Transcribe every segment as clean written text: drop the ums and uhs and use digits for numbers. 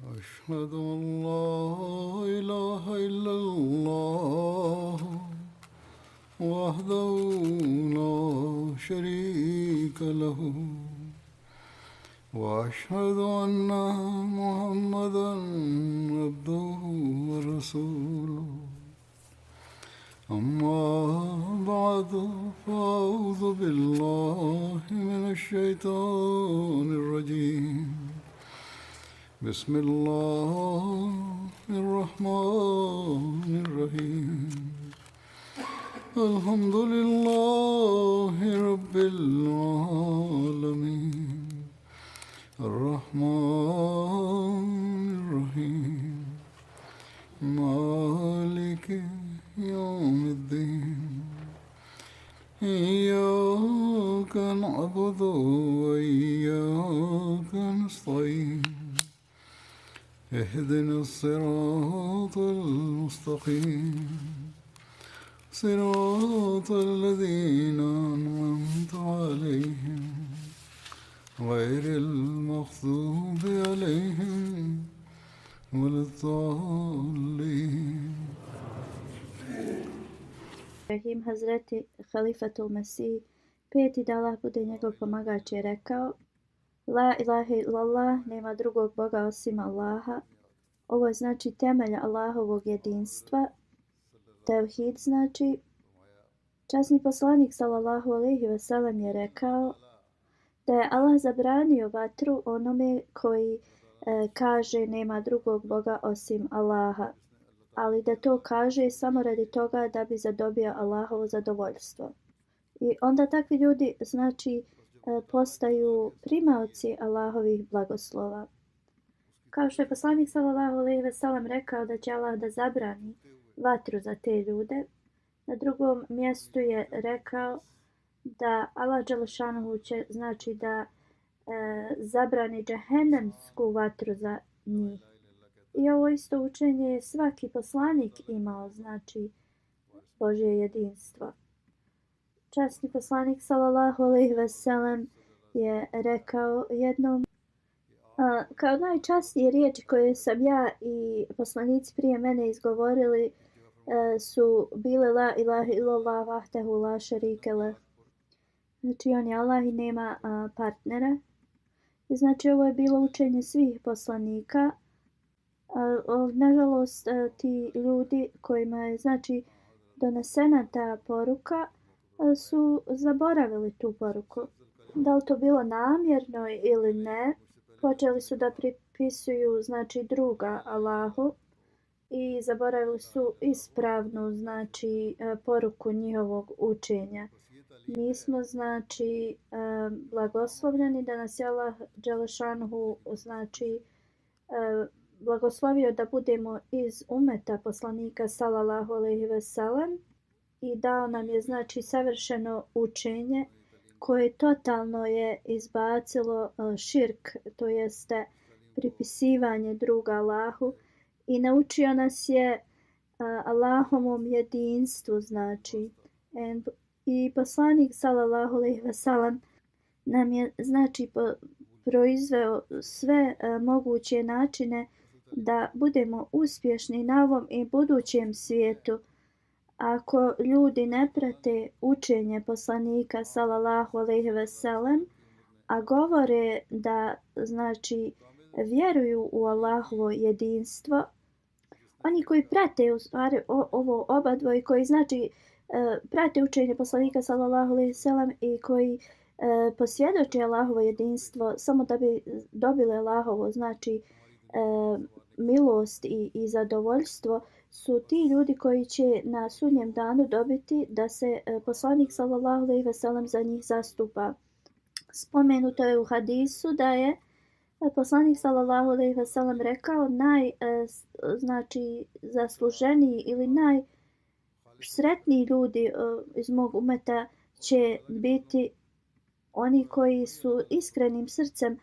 أشهد أن لا إله إلا الله وحده لا شريك له وأشهد أن محمدا عبده ورسوله أما بعد فأعوذ بالله من الشيطان الرجيم بسم الله الرحمن الرحيم الحمد لله رب العالمين الرحمن الرحيم مالك يوم الدين إياك نعبد وإياك نستعين اهدنا الصراط المستقيم صراط الذين أنعمت عليهم غير المغضوب عليهم ولا الضالين. Rahim Hazreti Halifatul Mesih, peti da Allah bude njegov pomagač, je rekao: La ilaha illallah, nema drugog Boga osim Allaha. Ovo je znači temelj Allahovog jedinstva. Tevhid znači. Časni poslanik sallallahu alejhi ve sellem je rekao da je Allah zabranio vatru onome koji kaže nema drugog Boga osim Allaha, ali da to kaže samo radi toga da bi zadobio Allahovo zadovoljstvo. I onda takvi ljudi znači postaju primaoci Allahovih blagoslova. Kao što je poslanik sallallahu alejhi ve sellem rekao da će Allah da zabrani vatru za te ljude, na drugom mjestu je rekao da Allah dželešanuhu će znači da zabrani džehennemsku vatru za njih. I ovo isto učenje je svaki poslanik imao, znači Božje jedinstvo. Časni poslanik sallallahu alejhi ve sellem je rekao jednom: kao najčasnije riječi koje sam ja i poslanici prije mene izgovorili su bile la ilaha illallah vahdehu la šerike leh. Znači on je Allah i nema partnera. I znači ovo je bilo učenje svih poslanika. Nažalost ti ljudi kojima je znači donesena ta poruka su zaboravili tu poruku. Da li to bilo namjerno ili ne, počeli su da pripisuju znači druga Allahu i zaboravili su ispravnu znači poruku njihovog učenja. Mi smo znači blagoslovljeni da nas je Allah dželešanuhu znači blagoslovio da budemo iz umeta poslanika sallallahu alejhi ve sellem i dao nam je znači savršeno učenje koje totalno je izbacilo širk, to jeste pripisivanje druga Allahu, i naučio nas je Allahovom jedinstvu, znači. I poslanik sallallahu alejhi ve sellem nam je znači proizveo sve moguće načine da budemo uspješni na ovom i budućem svijetu. Ako ljudi ne prate učenje poslanika sallallahu alejhi ve sellem, a govore da znači vjeruju u Allahovo jedinstvo, oni koji prate u stvari ovo obadvoje, koji znači prate učenje poslanika sallallahu alejhi ve sellem i koji posvjedoče Allahovo jedinstvo samo da bi dobili Allahovo znači milost i zadovoljstvo, su ti ljudi koji će na sudnjem danu dobiti da se poslanik sallallahu alejhi ve sellem za njih zastupa. Spomenuto je u hadisu da je poslanik sallallahu alejhi ve sellem rekao znači zasluženiji ili najsretniji ljudi iz mog umeta će biti oni koji su iskrenim srcem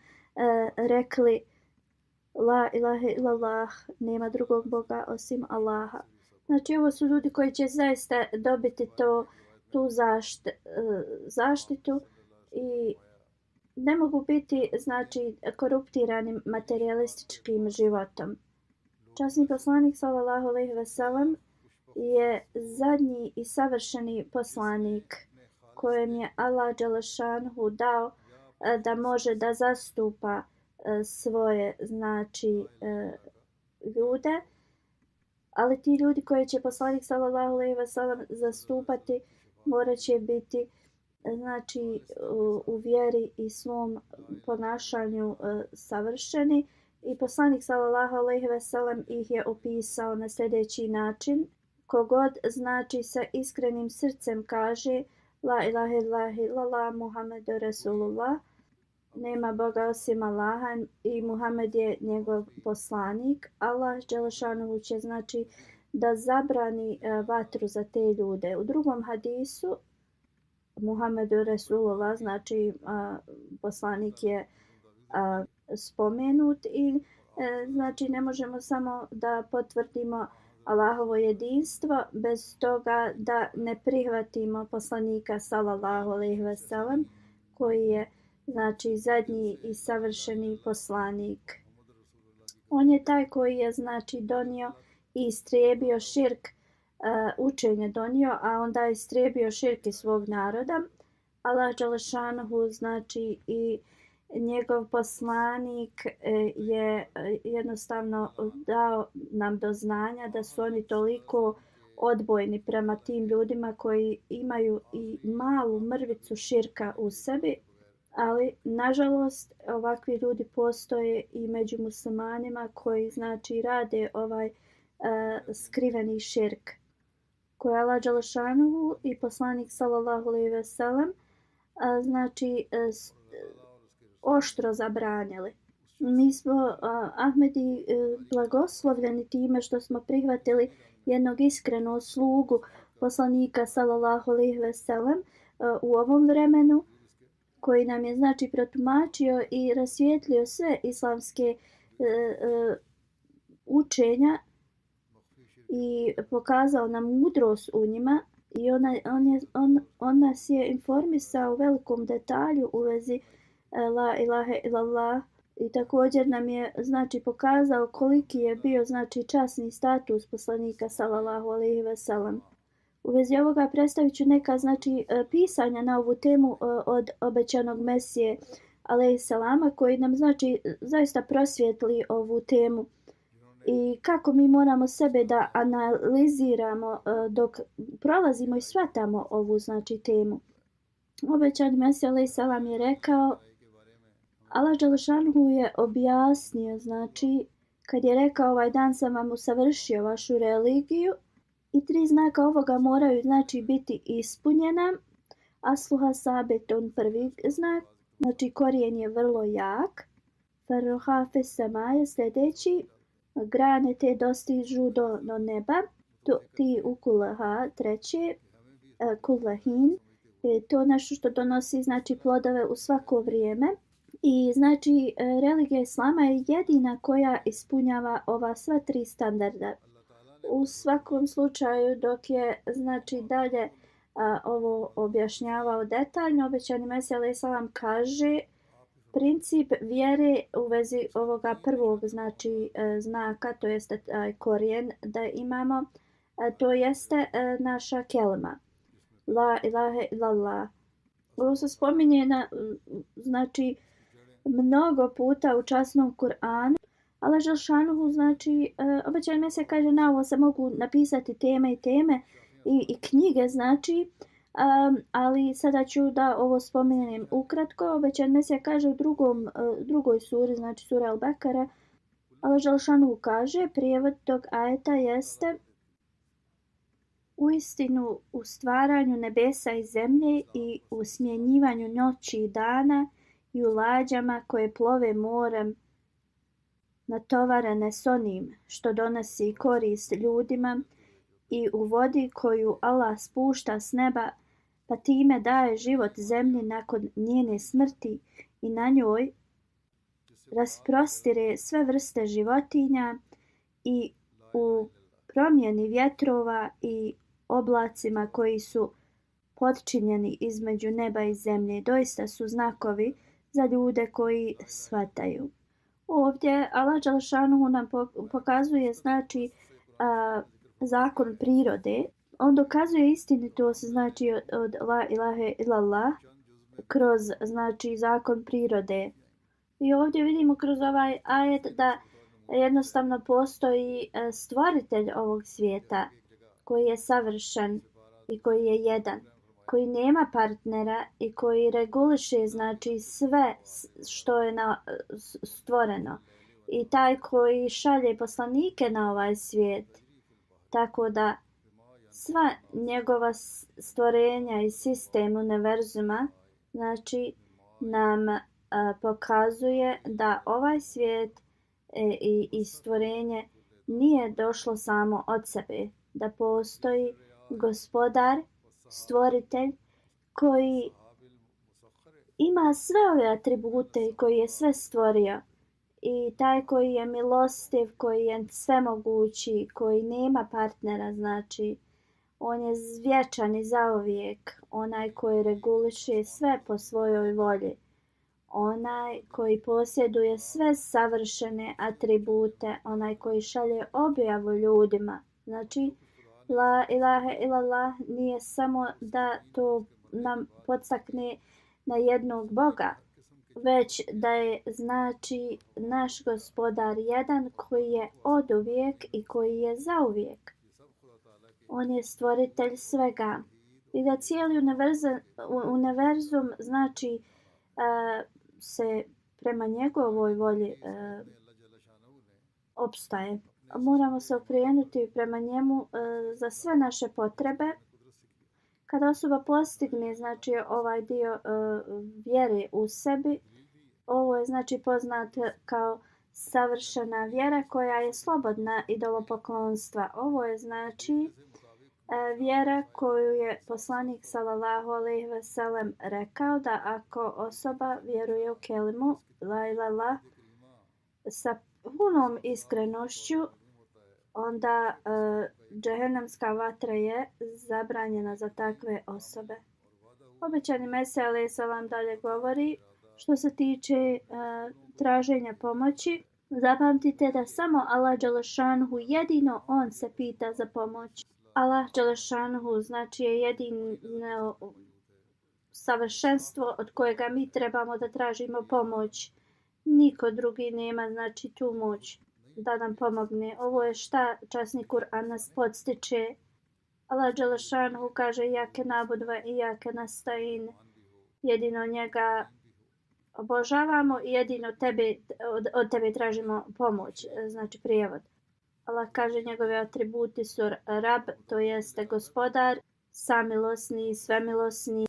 rekli la ilaha illallah, nema drugog Boga osim Allaha. Znači ovo su ljudi koji će zaista dobiti tu zaštitu i ne mogu biti znači koruptiranim materialističkim životom. Časni poslanik sallallahu alejhi ve sellem je zadnji i savršeni poslanik kojem je Allah dželešanhu dao da može da zastupa svoje znači ljude, ali ti ljudi koji će poslanik sallallahu alejhi ve sellem zastupati morat će biti znači u vjeri i svom ponašanju savršeni. I poslanik sallallahu alejhi ve sellem ih je opisao na sljedeći način: kogod znači sa iskrenim srcem kaže la ilaha illallah Muhammedu Rasulullah, nema Boga osim Allaha i Muhammed je njegov poslanik, Allah dželešanuhu će znači da zabrani vatru za te ljude. U drugom hadisu Muhammedu Rasulullah, znači poslanik je spomenut i znači ne možemo samo da potvrdimo Allahovo jedinstvo bez toga da ne prihvatimo poslanika sallallahu alejhi ve sellem koji je znači zadnji i savršeni poslanik. On je taj koji je znači donio i istrijebio širk, učenje donio, a onda je istrijebio širk iz svog naroda. Allah dželešanuhu znači i njegov poslanik je jednostavno dao nam do znanja da su oni toliko odbojni prema tim ljudima koji imaju i malu mrvicu širka u sebi, ali nažalost ovakvi ljudi postoje i među muslimanima koji znači rade ovaj skriveni širk koji Allah dželešanuhu i poslanik sallallahu alejhi ve sellem znači oštro zabranili. Mi smo Ahmedi blagoslovljeni time što smo prihvatili jednog iskrenog slugu poslanika sallallahu alejhi ve sellem u ovom vremenu, koji nam je znači protumačio i rasvijetlio sve islamske učenja i pokazao nam mudrost u njima i on nas je informisao u velikom detalju u vezi la ilaha illallah i također nam je znači pokazao koliki je bio znači časni status poslanika sallallahu alejhi ve sellem. U vezi ovoga predstavit ću neka znači pisanja na ovu temu od obećanog Mesije alejhi selama koji nam znači zaista prosvijetli ovu temu i kako mi moramo sebe da analiziramo dok prolazimo i shvatamo ovu znači temu. Obećani Mesija alejhi selam je rekao, Allah dželešanuhu je objasnio znači kad je rekao ovaj dan sam vam usavršio vašu religiju i 3 znaka ovoga moraju znači biti ispunjena. Asluha sabetun, prvi znak, znači korijen je vrlo jak. Farruha fes samaje, sljedeći, grane te dostižu do neba. Ti ukulaha, treće, kulahin, to nešto što donosi znači plodove u svako vrijeme. I znači religija islama je jedina koja ispunjava ova sva 3 standarda. U svakom slučaju dok je znači dalje ovo objašnjavao detaljno, obećani Mesija alejhi selam kaže princip vjere u vezi ovoga prvog znači znaka, to jeste korijen da imamo, to jeste naša kelma la ilaha illallah. Ovo se spominje znači mnogo puta u časnom Kur'anu. Allah dželešanuhu znači obećani Mesija kaže na ovo se mogu napisati teme i teme i knjige znači, ali sada ću da ovo spomenem ukratko. Obećani Mesija kaže u drugoj suri, znači sura Al-Bekara, Allah dželešanuhu kaže, prijevod tog ajeta jeste: uistinu u stvaranju nebesa i zemlje i u smjenjivanju noći i dana i u lađama koje plove morem natovarene s onim što donosi korist ljudima i u vodi koju Allah spušta s neba pa time daje život zemlji nakon njene smrti i na njoj rasprostire sve vrste životinja i u promjeni vjetrova i oblacima koji su potčinjeni između neba i zemlje. Doista su znakovi za ljude koji shvataju. Ovdje Allah dželešanu nam pokazuje znači zakon prirode. On dokazuje istinitost znači od la ilahe illallah kroz znači zakon prirode. I ovdje vidimo kroz ovaj ajet da jednostavno postoji stvoritelj ovog svijeta koji je savršen i koji je jedan, koji nema partnera i koji reguliše znači sve što je stvoreno. I taj koji šalje poslanike na ovaj svijet. Tako da sva njegova stvorenja i sistem univerzuma znači nam pokazuje da ovaj svijet i stvorenje nije došlo samo od sebe, da postoji gospodar, stvoritelj koji ima sve ove atribute i koji je sve stvorio i taj koji je milostiv, koji je svemogući, koji nema partnera, znači on je vječan i zauvijek, onaj koji reguliše sve po svojoj volji. Onaj koji posjeduje sve savršene atribute, onaj koji šalje objavu ljudima. Znači, la ilaha illallah nije samo da to nam podstakne na jednog Boga, već da je znači naš gospodar jedan koji je oduvijek i koji je zauvijek. On je stvoritelj svega. I da cijeli univerzum znači se prema njegovoj volji opstaje. Moramo se okrenuti prema njemu za sve naše potrebe. Kada osoba postigne znači ovaj dio vjere u sebi, ovo je znači poznat kao savršena vjera koja je slobodna idolopoklonstva. Ovo je znači vjera koju je poslanik sallallahu alejhi ve sellem rekao da ako osoba vjeruje u kelimu la ilaha sa punom iskrenošću, onda džehennemska vatra je zabranjena za takve osobe. Obećani Mesija alejhi selam dalje govori što se tiče traženja pomoći. Zapamtite da samo Allah dželešanhu jedino on se pita za pomoć. Allah dželešanhu znači je jedino savršenstvo od kojega mi trebamo da tražimo pomoć. Niko drugi nema znači tu moć da nam pomogne. Ovo je šta časni Kur'an nas podstiče. Allah dželešanhu kaže jake nabudva i jake nastain. Jedino njega obožavamo i jedino od tebe tražimo pomoć. Znači prijevod. Allah kaže njegove atributi su Rab, to jeste gospodar, samilosni, svemilosni,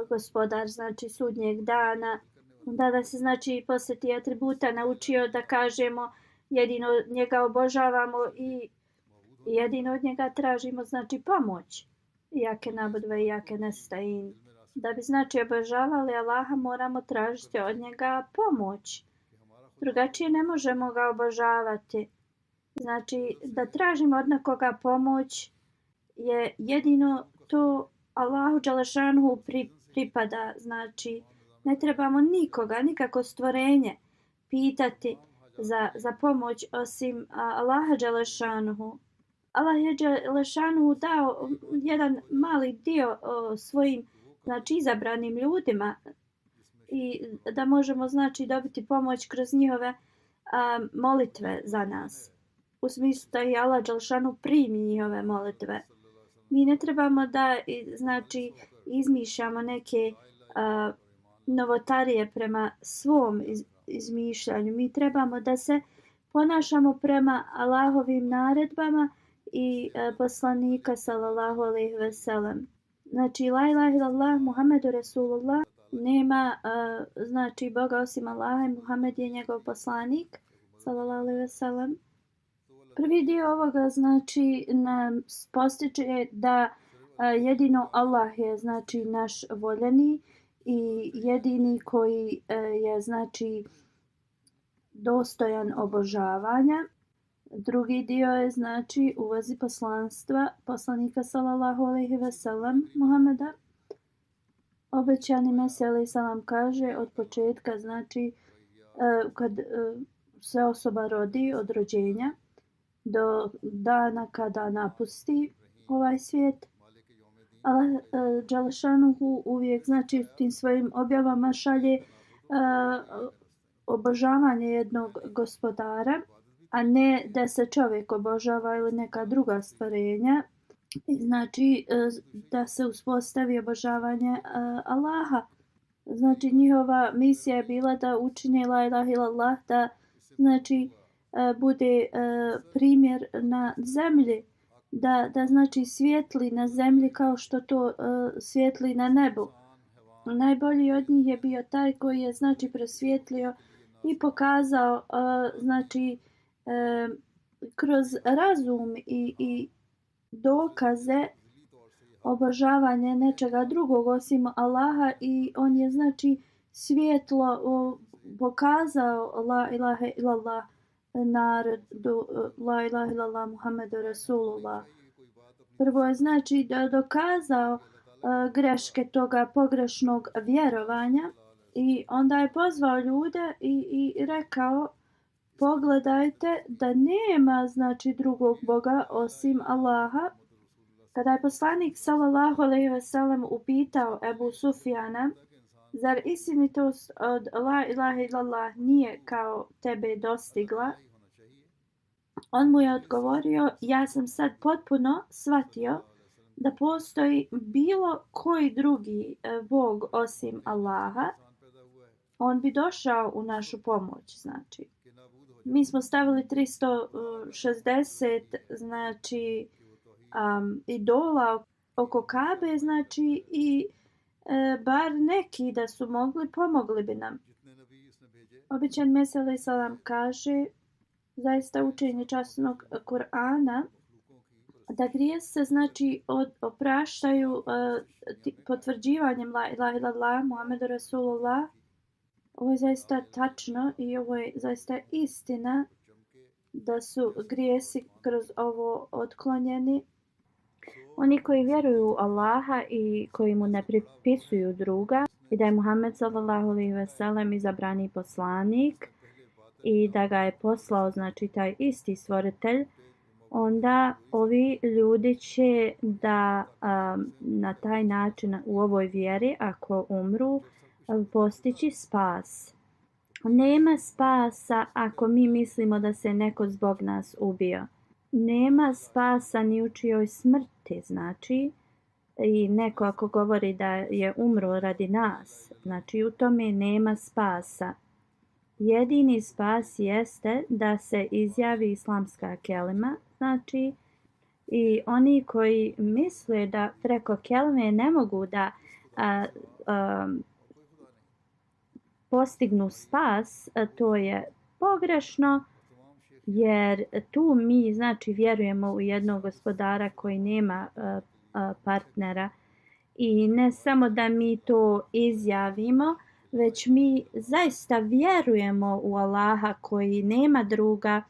gospodar znači sudnjeg dana. Onda da se znači posle tih atributa naučio da kažemo jedino njega obožavamo i jedino od njega tražimo znači pomoć. Jake nabudve i jake nestain. Da bi znači obožavali Allaha moramo tražiti od njega pomoć. Drugačije ne možemo ga obožavati. Znači da tražimo od nekoga pomoć je jedino to Allahu dželešanhu pripada. Znači ne trebamo nikoga, nikako stvorenje pitati za pomoć osim Allaha dželešanhu. Allah je dželešanhu dao jedan mali dio svojim znači izabranim ljudima i da možemo znači dobiti pomoć kroz njihove molitve za nas. U smislu da i Allah dželešanu primi njihove molitve. Mi ne trebamo da znači izmišljamo neke novotarije prema svom izmišljanju. Mi trebamo da se ponašamo prema Allahovim naredbama i poslanika sallallahu alejhi ve sellem. Znači la ilaha illallah Muhammedu Rasulullah, nema znači Boga osim Allaha i Muhammed je njegov poslanik sallallahu alejhi ve sellem. Prvi dio ovoga znači nam postiče da jedino Allah je znači naš voljeni i jedini koji je znači dostojan obožavanja. Drugi dio je znači u vezi poslanstva poslanika sallallahu alejhi ve sellem Muhameda. Obećani Mesija alejhi selam kaže od početka, znači kad se osoba rodi od rođenja do dana kada napusti ovaj svijet, Allah Đelešanuhu uvijek znači tim svojim objavama šalje obožavanje jednog gospodara, a ne da se čovjek obožava ili neka druga stvorenja. Znači da se uspostavi obožavanje Allaha. Znači njihova misija je bila da učine la ilaha illallah, da znači bude primjer na zemlji, da znači svijetli na zemlji kao što to svijetli na nebu. Najbolji od njih je bio taj koji je znači prosvjetlio i pokazao znači kroz razum i dokaze obožavanje nečega drugog osim Allaha, i on je znači svjetlo pokazao la ilaha illallah narodu, la ilaha illallah Muhammedu Rasulullah. Prvo je znači da dokazao greške toga pogrešnog vjerovanja i onda je pozvao ljude i rekao pogledajte da nema znači drugog Boga osim Allaha. Kada je poslanik sallallahu alejhi ve sellem upitao Ebu Sufjana, zar istinitost od la ilaha illallah nije kao tebe dostigla? On mu je odgovorio, ja sam sad potpuno shvatio da postoji bilo koji drugi Bog osim Allaha, on bi došao u našu pomoć. Znači, mi smo stavili 360 znači idola oko Kabe, znači i bar neki da su mogli, pomogli bi nam. Obećan Mesija alejhi selam kaže, zaista učenje časnog Kur'ana, da grijesi se znači opraštaju potvrđivanjem la ilaha illallah Muhammedu Rasulullah. Ovo je zaista tačno i ovo je zaista istina da su grijesi kroz ovo otklonjeni. Oni koji vjeruju u Allaha i koji mu ne pripisuju druga i da je Muhammed sallallahu alejhi ve sellem izabrani poslanik i da ga je poslao znači taj isti stvoritelj, onda ovi ljudi će da na taj način u ovoj vjeri, ako umru, postići spas. Nema spasa ako mi mislimo da se neko zbog nas ubio. Nema spasa ni u čijoj smrti, znači, i neko ako govori da je umro radi nas, znači u tome nema spasa. Jedini spas jeste da se izjavi islamska kelima, znači, i oni koji misle da preko kelime ne mogu da postignu spas, to je pogrešno, jer tu mi znači vjerujemo u jednog gospodara koji nema partnera, i ne samo da mi to izjavimo, već mi zaista vjerujemo u Allaha koji nema druga,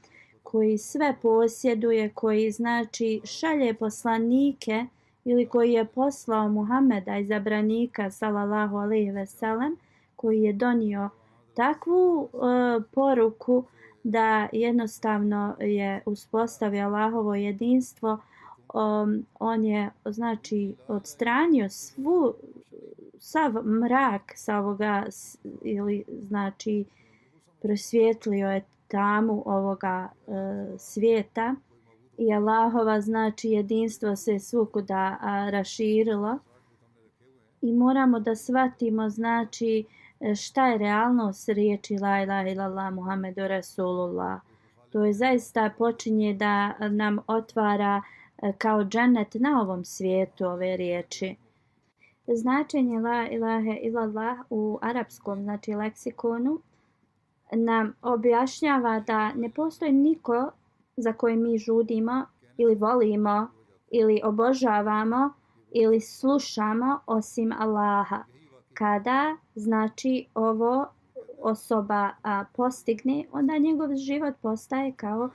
koji sve posjeduje, koji znači šalje poslanike ili koji je poslao Muhameda izabranika sallallahu alejhi ve sellem, koji je donio takvu poruku da jednostavno je uspostavio Allahovo jedinstvo. On je znači odstranio sav mrak sa ovoga, ili znači prosvjetlio je tamu ovoga svijeta, i Allahova znači jedinstvo se svukuda raširilo, i moramo da shvatimo znači šta je realnost riječi la ilaha illallah Muhammedu Rasulullah. To je zaista počinje da nam otvara kao džennet na ovom svijetu ove riječi. Značenje la ilaha illallah u arapskom znači leksikonu nam objašnjava da ne postoji niko za koji mi žudimo ili volimo ili obožavamo ili slušamo osim Allaha. Kada znači ovo osoba postigne, onda njegov život postaje kao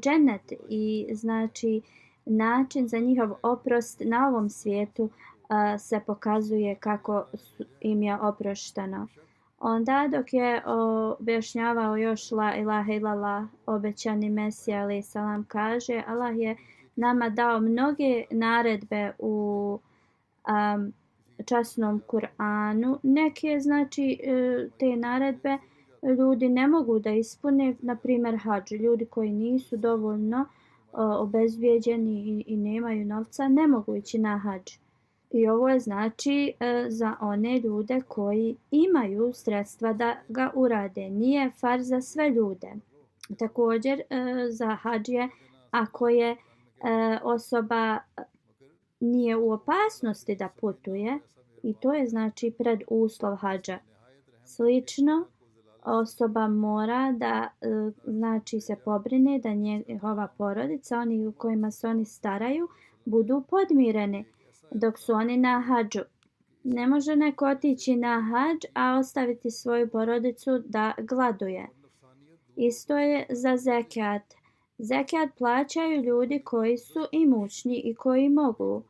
džennet, i znači način za njihov oprost na ovom svijetu se pokazuje kako im je oprošteno. Onda dok je objašnjavao još la ilaha illallah, obećani Mesija alaih salam kaže: Allah je nama dao mnoge naredbe u časnom Kur'anu. Neke znači te naredbe ljudi ne mogu da ispune, na primjer hadž. Ljudi koji nisu dovoljno obezbijeđeni i nemaju novca ne mogu ići na hadž. I ovo je znači za one ljude koji imaju sredstva da ga urade. Nije farz za sve ljude. Također za hadžije, ako je osoba nije u opasnosti da putuje, i to je znači preduslov hadža. Slično, osoba mora da znači se pobrine da njegova porodica, oni u kojima se oni staraju, budu podmireni dok su oni na hadžu. Ne može neko otići na hadž, a ostaviti svoju porodicu da gladuje. Isto je za zekat. Zekat plaćaju ljudi koji su imućni i koji mogu.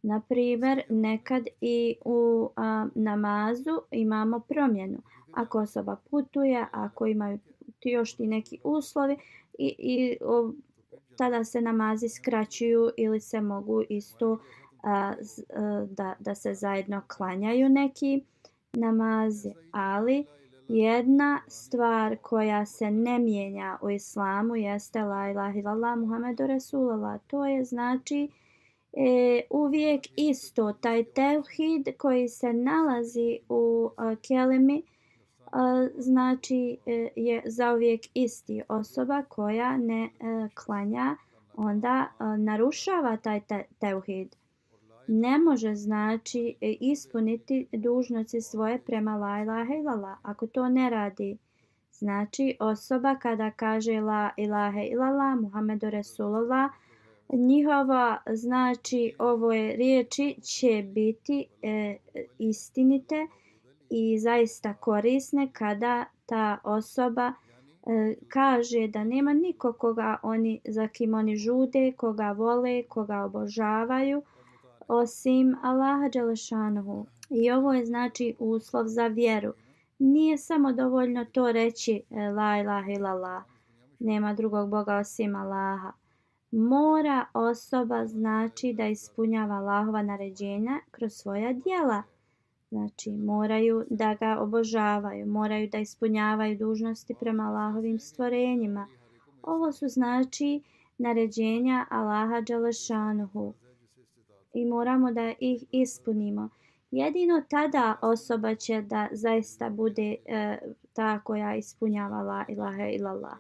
Na primjer, nekad i u namazu imamo promjenu. Ako osoba putuje, ako imaju još ti neki uslovi, tada se namazi skraćuju ili se mogu isto da se zajedno klanjaju neki namazi. Ali jedna stvar koja se ne mijenja u islamu jeste la ilaha illallah Muhammedu Rasulullah. To je znači uvijek isto. Taj tevhid koji se nalazi u kelimi znači je zauvijek isti. Osoba koja ne klanja onda narušava taj tevhid. Ne može znači ispuniti dužnosti svoje prema la ilaha illallah. Ako to ne radi, znači osoba kada kaže la ilaha illallah Muhammedu Rasulullah, njihova znači ove riječi će biti istinite i zaista korisne kada ta osoba kaže da nema nikog za kim oni žude, koga vole, koga obožavaju, osim Allaha dželešanuhu. I ovo je znači uslov za vjeru. Nije samo dovoljno to reći la ilaha illallah, nema drugog Boga osim Allaha. Mora osoba znači da ispunjava Allahova naređenja kroz svoja djela. Znači moraju da ga obožavaju, moraju da ispunjavaju dužnosti prema Allahovim stvorenjima. Ovo su znači naređenja Allaha dželešanuhu i moramo da ih ispunimo. Jedino tada osoba će da zaista bude ta koja ispunjava la ilaha illallah.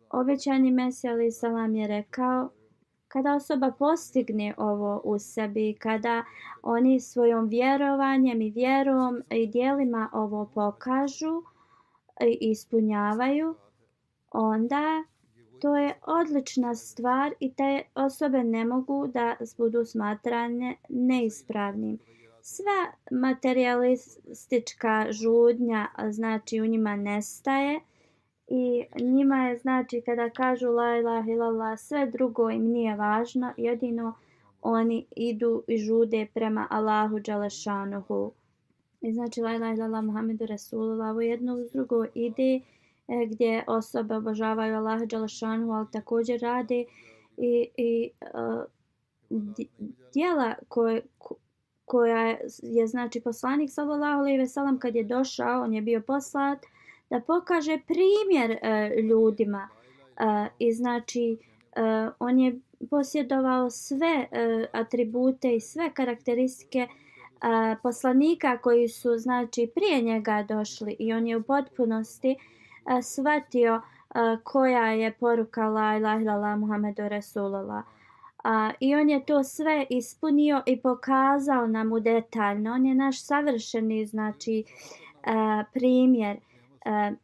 Obećani Mesija alaih salam je rekao: kada osoba postigne ovo u sebi, kada oni svojom vjerovanjem i vjerom i djelima ovo pokažu i ispunjavaju, onda to je odlična stvar i te osobe ne mogu da budu smatrane neispravnim. Sva materialistička žudnja znači u njima nestaje i njima je znači kada kažu la ilaha illallah sve drugo im nije važno, jedino oni idu i žude prema Allahu dželešanuhu. I znači la ilaha illallah Muhammedu Rasulullah ovo jedno uz drugo ide gdje osobe obožavaju Allaha dželešanuhu, ali također rade i djela koja je znači poslanik sallallahu alejhi ve sellem kad je došao, on je bio poslat da pokaže primjer ljudima i znači on je posjedovao sve atribute i sve karakteristike poslanika koji su znači prije njega došli i on je u potpunosti shvatio koja je poruka la ilaha illallah Muhammedu Rasulullah. I on je to sve ispunio i pokazao nam u detaljno. On je naš savršeni znači primjer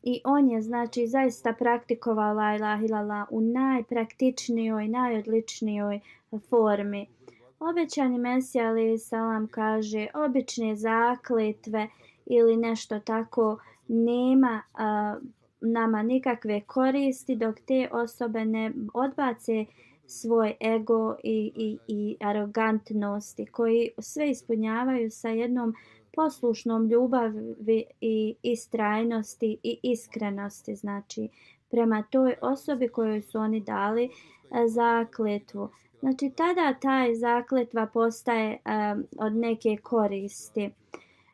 i on je znači zaista praktikovao la ilaha illallah u najpraktičnijoj, najodličnijoj formi. Obećani Mesija alaih salam kaže: obične zakletve ili nešto tako nema nama nikakve koristi dok te osobe ne odbace svoj ego i arogantnosti, koji sve ispunjavaju sa jednom poslušnom ljubavi i istrajnosti i iskrenosti, znači prema toj osobi kojoj su oni dali zakletvu. Znači tada taj zakletva postaje od neke koristi.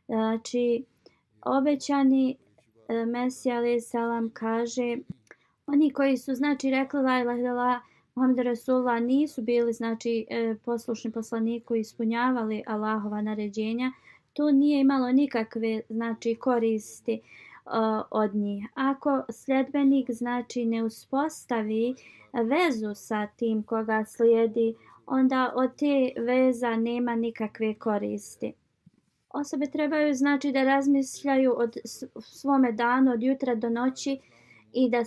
Znači obećani Mesija alejhi selam kaže, oni koji su znači rekli la ilaha illallah Muhammed Rasulullah nisu bili znači poslušni poslaniku i ispunjavali Allahova naređenja, to nije imalo nikakve znači koristi od njih. Ako sljedbenik znači ne uspostavi vezu sa tim koga slijedi, onda od te veza nema nikakve koristi. Osobe trebaju znači da razmišljaju od svome danu od jutra do noći i da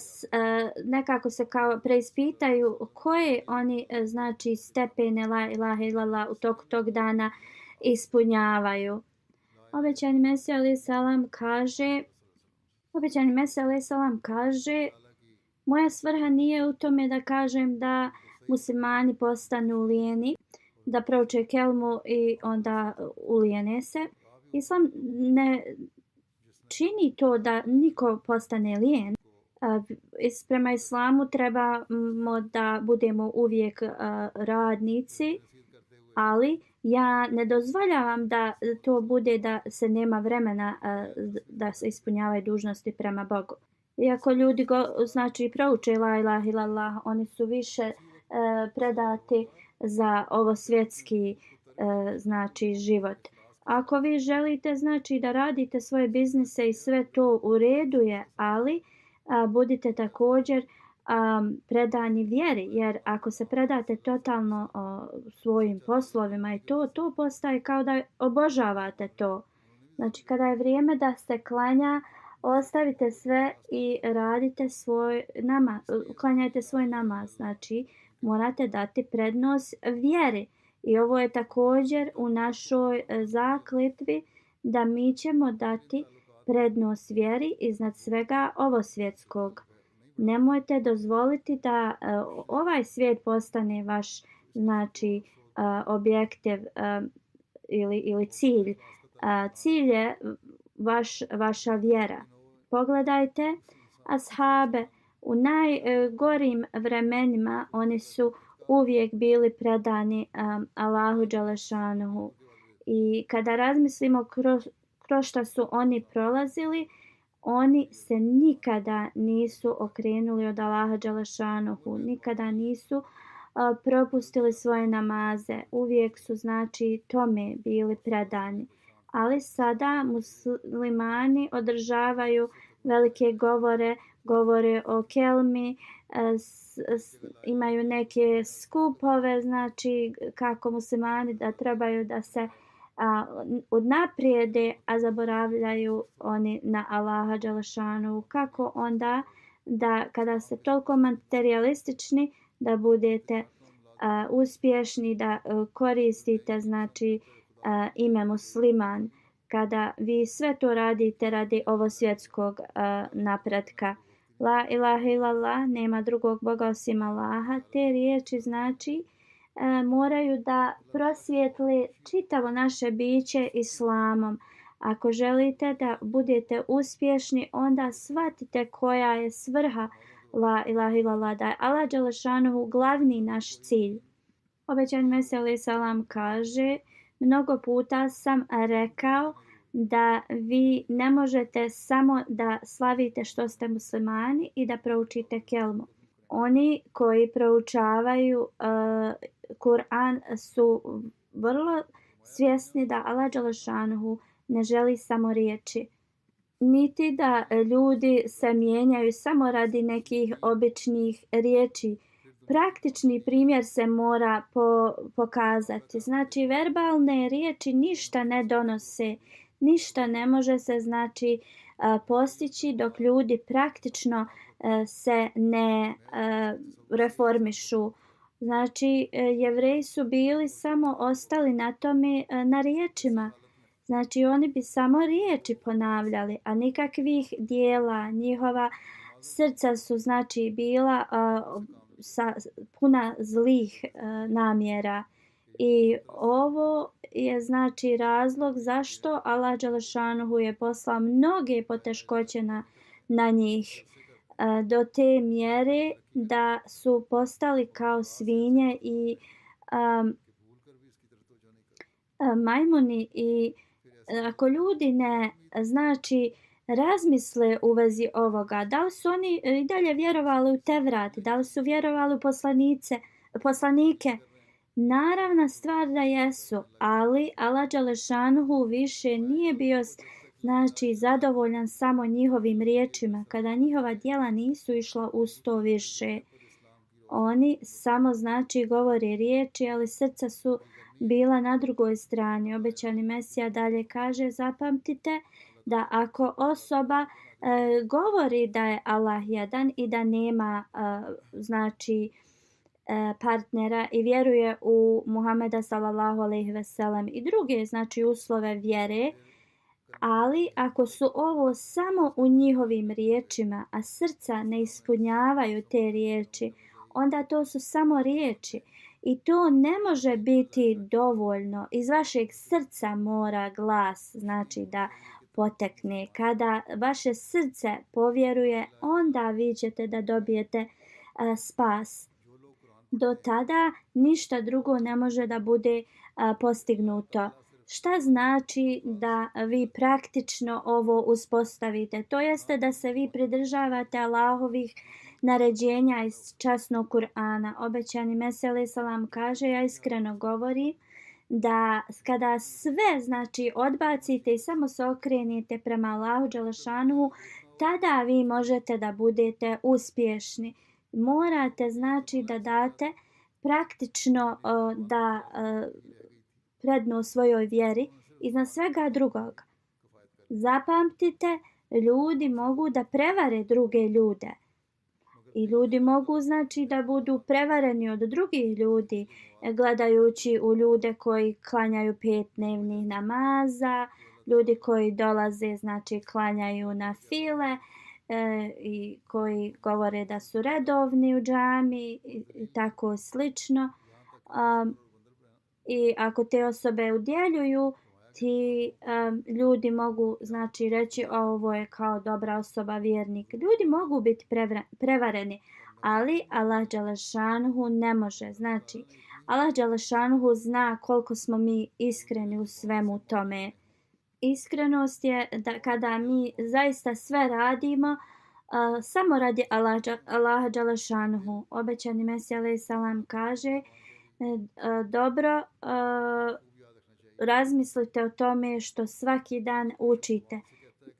nekako se kao preispitaju koje oni znači stepene la ilaha illallah u toku tog dana ispunjavaju. Obećani Mesija alejhi selam kaže, moja svrha nije u tome da kažem da muslimani postanu lijeni, da prouče kelmu i onda ulijene se. Islam ne čini to da niko postane lijen. Prema islamu trebamo da budemo uvijek radnici, ali ja ne dozvoljavam da to bude da se nema vremena da se ispunjavaju dužnosti prema Bogu. Iako ljudi znači prouče la ilaha illallah, oni su više predati za ovo svjetski znači život. Ako vi želite znači da radite svoje biznise i sve to u redu je, ali budite također predani vjeri, jer ako se predate totalno svojim poslovima i to postaje kao da obožavate to. Znači kada je vrijeme da se klanja, ostavite sve i radite klanjajte svoj namaz, znači morate dati prednost vjeri. I ovo je također u našoj zakletvi da mi ćemo dati prednost vjeri iznad svega ovosvjetskog. Nemojte dozvoliti da ovaj svijet postane vaš znači objektiv ili cilj. Cilj je vaša vjera. Pogledajte ashabe u najgorim vremenima, oni su uvijek bili predani Allahu dželešanuhu. I kada razmislimo kroz šta su oni prolazili, oni se nikada nisu okrenuli od Allaha dželešanuhu, nikada nisu propustili svoje namaze, uvijek su znači tome bili predani. Ali sada muslimani održavaju velike govore o kelmi, imaju neke skupove, znači kako muslimani da trebaju da se odnaprijede, a zaboravljaju oni na Allaha dželešanu. Kako onda da kada ste toliko materialistični da budete uspješni, da koristite znači ime musliman, kada vi sve to radite radi ovosvjetskog napretka. La ilaha illallah, nema drugog Boga osim Allaha. Te riječi znači moraju da prosvijetli čitavo naše biće islamom. Ako želite da budete uspješni, onda shvatite koja je svrha la ilaha illallah, da je Allah dželešanuhu glavni naš cilj. Obećani Mesija alejhi selam kaže, mnogo puta sam rekao da vi ne možete samo da slavite što ste muslimani i da proučite kelmu. Oni koji proučavaju Kur'an su vrlo svjesni da Allah dželešanuhu ne želi samo riječi, niti da ljudi se mijenjaju samo radi nekih običnih riječi. Praktični primjer se mora pokazati. Znači verbalne riječi ništa ne donose, ništa ne može se znači postići dok ljudi praktično se ne reformišu. Znači Jevreji su bili samo ostali na tome na riječima. Znači oni bi samo riječi ponavljali, a nikakvih dijela. Njihova srca su znači bila puna zlih namjera. I ovo je znači razlog zašto Allah dželešanuhu je poslao mnoge poteškoće na njih do te mjere da su postali kao svinje i majmuni. I ako ljudi ne znači razmisle u vezi ovoga, da li su oni i dalje vjerovali u Tevrat, da li su vjerovali u poslanike, naravna stvar da jesu, ali Allah dželešanuhu više nije bio znači zadovoljan samo njihovim riječima. Kada njihova djela nisu išla uz to više, oni samo znači govore riječi, ali srca su bila na drugoj strani. Obećani Mesija dalje kaže, zapamtite da ako osoba govori da je Allah jedan i da nema znači partnera i vjeruje u Muhameda sallallahu alejhi ve sellem i druge znači uslove vjere, ali ako su ovo samo u njihovim riječima, a srca ne ispunjavaju te riječi, onda to su samo riječi i to ne može biti dovoljno. Iz vašeg srca mora glas znači da potekne. Kada vaše srce povjeruje, onda vi ćete da dobijete spas. Do tada ništa drugo ne može da bude postignuto. Šta znači da vi praktično ovo uspostavite? To jeste da se vi pridržavate Allahovih naređenja iz časnog Kur'ana. Obećani Mesija alejhi selam kaže, ja iskreno govorim da kada sve znači odbacite i samo se okrenete prema Allahu dželešanuhu, tada vi možete da budete uspješni. Morate znači da date praktično da prednost svojoj vjeri iznad svega drugog. Zapamtite, ljudi mogu da prevare druge ljude. I ljudi mogu znači da budu prevareni od drugih ljudi gledajući u ljude koji klanjaju 5 dnevnih namaza, ljudi koji dolaze znači klanjaju na file i koji govore da su redovni u džami i tako slično. I ako te osobe udjeljuju, ti ljudi mogu znači reći ovo je kao dobra osoba, vjernik. Ljudi mogu biti prevareni, ali Allah dželešanuhu ne može. Znači, Allah dželešanuhu zna koliko smo mi iskreni u svemu tome. Iskrenost je da kada mi zaista sve radimo samo radi Allaha dželešanuhu. Obećani Mesija alejhi selam kaže, dobro, razmislite o tome što svaki dan učite,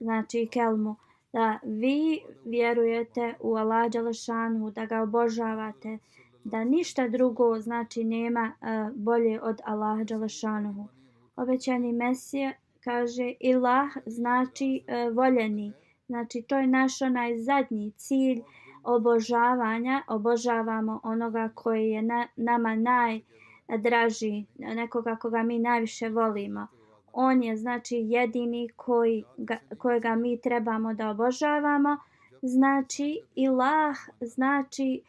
znači kelmu, da vi vjerujete u Allaha dželešanuhu, da ga obožavate, da ništa drugo znači nema bolje od Allaha dželešanuhu. Obećani Mesija kaže, ilah znači voljeni, znači to je naš onaj zadnji cilj obožavanja. Obožavamo onoga koji je nama najdraži, nekoga koga mi najviše volimo. On je znači jedini kojega mi trebamo da obožavamo. Znači ilah znači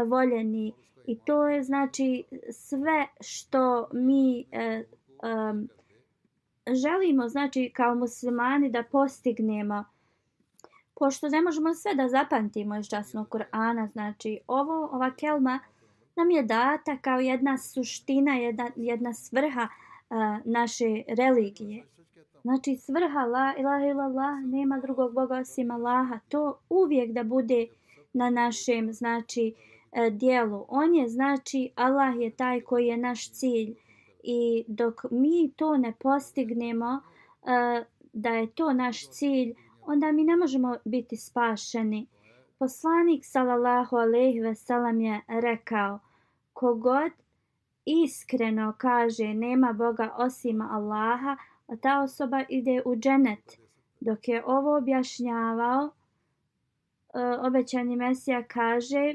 voljeni i to je znači sve što mi želimo znači kao muslimani da postignemo. Pošto ne možemo sve da zapamtimo iz časnog Kur'ana, znači ova kelma nam je data kao jedna suština, jedna svrha naše religije. Znači svrha la ilaha illallah, nema drugog Boga osim Allaha, to uvijek da bude na našem znači dijelu. On je znači, Allah je taj koji je naš cilj i dok mi to ne postignemo da je to naš cilj, onda mi ne možemo biti spašeni. Poslanik sallallahu alejhi ve sellem je rekao, kogod iskreno kaže nema Boga osim Allaha, a ta osoba ide u dženet. Dok je ovo objašnjavao, obećani Mesija kaže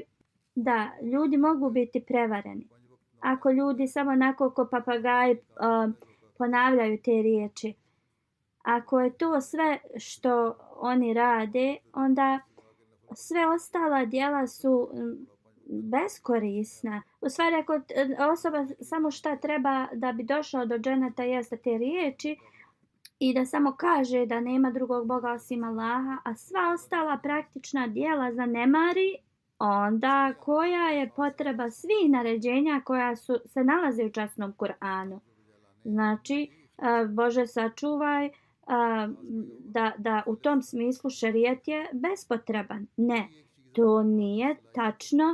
da ljudi mogu biti prevareni. Ako ljudi samo onako ko papagaji ponavljaju te riječi. Ako je to sve što oni rade, onda sve ostala djela su beskorisna. U stvari, ako osoba samo šta treba da bi došao do dženeta jeste te riječi i da samo kaže da nema drugog Boga osim Allaha, a sva ostala praktična djela zanemari, onda koja je potreba svih naređenja koja se nalaze u časnom Kur'anu? Znači, Bože sačuvaj, da u tom smislu šerijat je bespotreban. Ne, to nije tačno.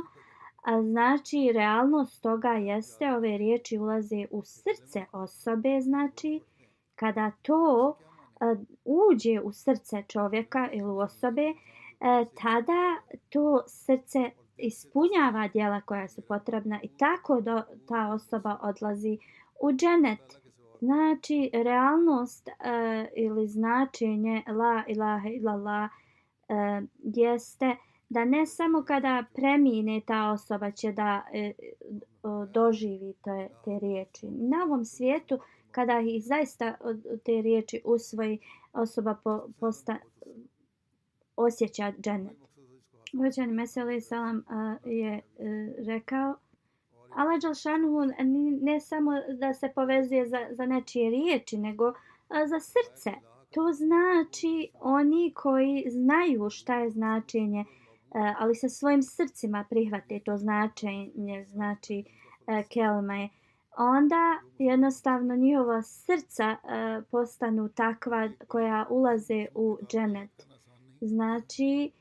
Znači, realnost toga jeste, ove riječi ulaze u srce osobe, znači, kada to uđe u srce čovjeka ili osobe, tada to srce ispunjava djela koja su potrebna i tako ta osoba odlazi u dženet. Znači, realnost ili značenje la ilaha illallah jeste da ne samo kada premine ta osoba će da doživi te riječi. Na ovom svijetu, kada ih zaista te riječi usvoji, osoba osjeća dženet. Uvaženi Mesih alejhi selam je rekao, Allah dželšanuhu ne samo da se povezuje za nečije riječi, nego za srce. To znači oni koji znaju šta je značenje, ali sa svojim srcima prihvate to značenje, znači kelme, onda jednostavno njihova srca postanu takva koja ulaze u dženet. Znači,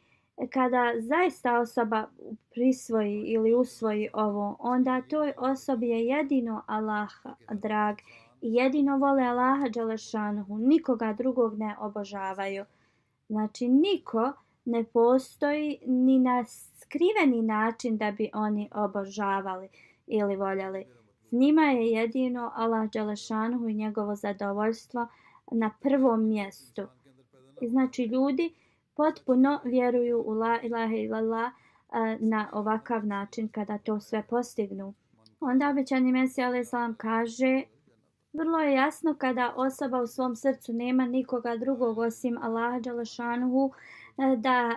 kada zaista osoba prisvoji ili usvoji ovo, onda toj osobi je jedino Allah drag i jedino vole Allaha dželešanuhu, nikoga drugog ne obožavaju. Znači, niko ne postoji ni na skriveni način da bi oni obožavali ili voljeli. S njima je jedino Allah dželešanuhu i njegovo zadovoljstvo na prvom mjestu. I znači, ljudi potpuno vjeruju u la ilaha illallah na ovakav način kada to sve postignu. Onda obećani Mesih alejhi selam kaže, vrlo je jasno kada osoba u svom srcu nema nikoga drugog osim Allaha dželešanuhu, da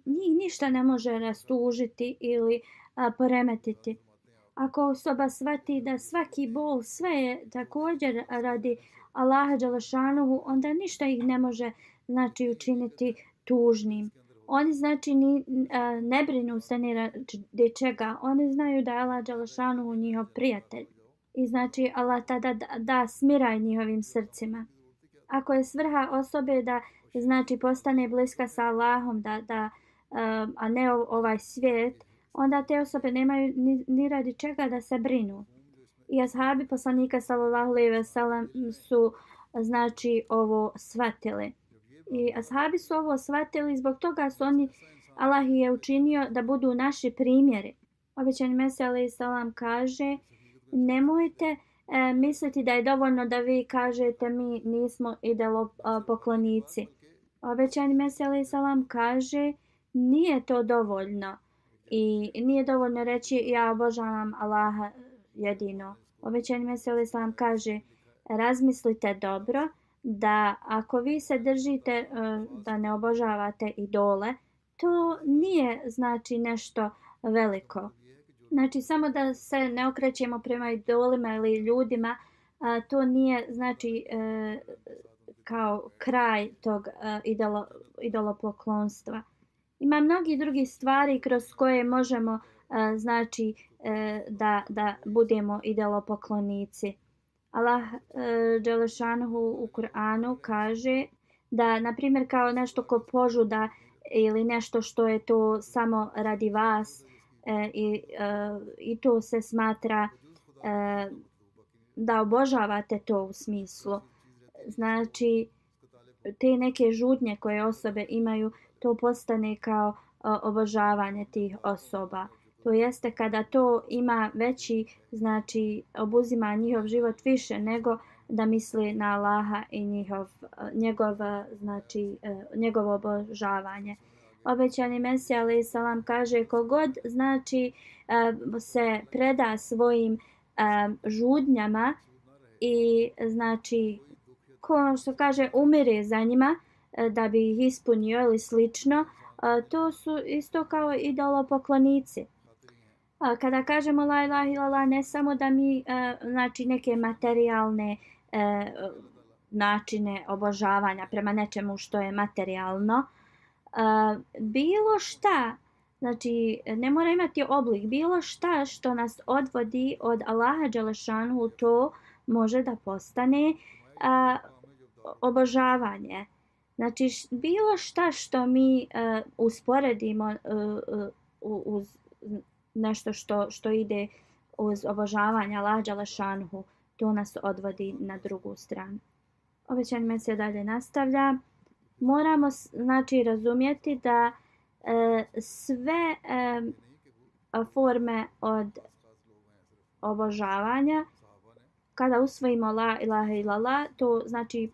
njih ništa ne može rastužiti ili poremetiti. Ako osoba shvati da svaki bol sve je također radi Allaha dželešanuhu, onda ništa ih ne može znači učiniti tužnim. Oni znači ne brinu se ni radi čega. Oni znaju da je Allah dželešanuhu njihov prijatelj. I znači Allah tada da smiraj njihovim srcima. Ako je svrha osobe da znači postane bliska sa Allahom, a ne ovaj svijet, onda te osobe nemaju ni radi čega da se brinu. I ashabi poslanika sallallahu alejhi ve sellem su znači ovo shvatili. I ashabi su ovo shvatili, zbog toga su oni, Allah je učinio da budu naši primjeri. Obećani Mesih alejhi selam kaže, nemojte misliti da je dovoljno da vi kažete mi nismo idolopoklonici. Obećani Mesih alejhi selam kaže, nije to dovoljno. I nije dovoljno reći ja obožavam Allaha jedino. Obećani Mesih alejhi selam kaže, razmislite dobro da ako vi se držite da ne obožavate idole, to nije znači nešto veliko. Znači samo da se ne okrećemo prema idolima ili ljudima, to nije znači kao kraj tog idolopoklonstva. Ima mnogi drugi stvari kroz koje možemo znači da budemo idolopoklonici. Allah dželešanuhu u Kur'anu kaže da, na primjer, kao nešto ko požuda ili nešto što je to samo radi vas i to se smatra da obožavate to u smislu. Znači, te neke žudnje koje osobe imaju, to postane kao obožavanje tih osoba. To jeste kada to ima veći, obuzima njihov život više nego da misli na Allaha i njegovo obožavanje. Obećani Mesih alejhi selam kaže, kogod se preda svojim žudnjama i ko što kaže umire za njima da bi ih ispunio ili slično, To su isto kao idolopoklonici. Kada kažemo la ilaha illallah, ne samo da mi znači neke materijalne načine obožavanja prema nečemu što je materijalno, bilo šta, znači ne mora imati oblik, bilo šta što nas odvodi od Allaha dželešanu, to može da postane obožavanje. Znači bilo šta što mi usporedimo uz nešto što ide uz obožavanje Allaha dželešanu, to nas odvodi na drugu stranu. Obećani mesec dalje nastavlja. Moramo znači razumjeti da sve forme od obožavanja, kada usvojimo la ilaha illallah, to znači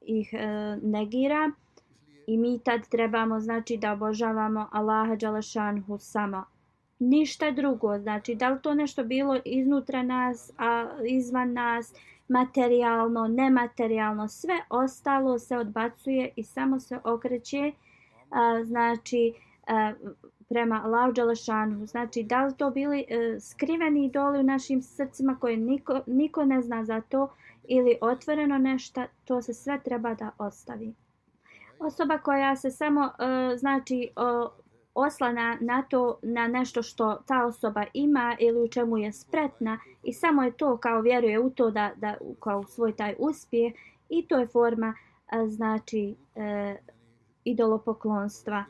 ih negira i mi tad trebamo znači da obožavamo Allaha dželešanhu samo. Ništa drugo, znači da li to nešto bilo iznutra nas, a izvan nas, materijalno, nematerijalno, sve ostalo se odbacuje i samo se okreće znači prema Allahu dželešanhu. Znači da li to bili skriveni idoli u našim srcima koje niko ne zna za to ili otvoreno nešto, to se sve treba da ostavi. Osoba koja se samo znači oslana na nešto što ta osoba ima ili u čemu je spretna i samo je to kao vjeruje u to da kao svoj taj uspjeh, i to je forma znači idolopoklonstva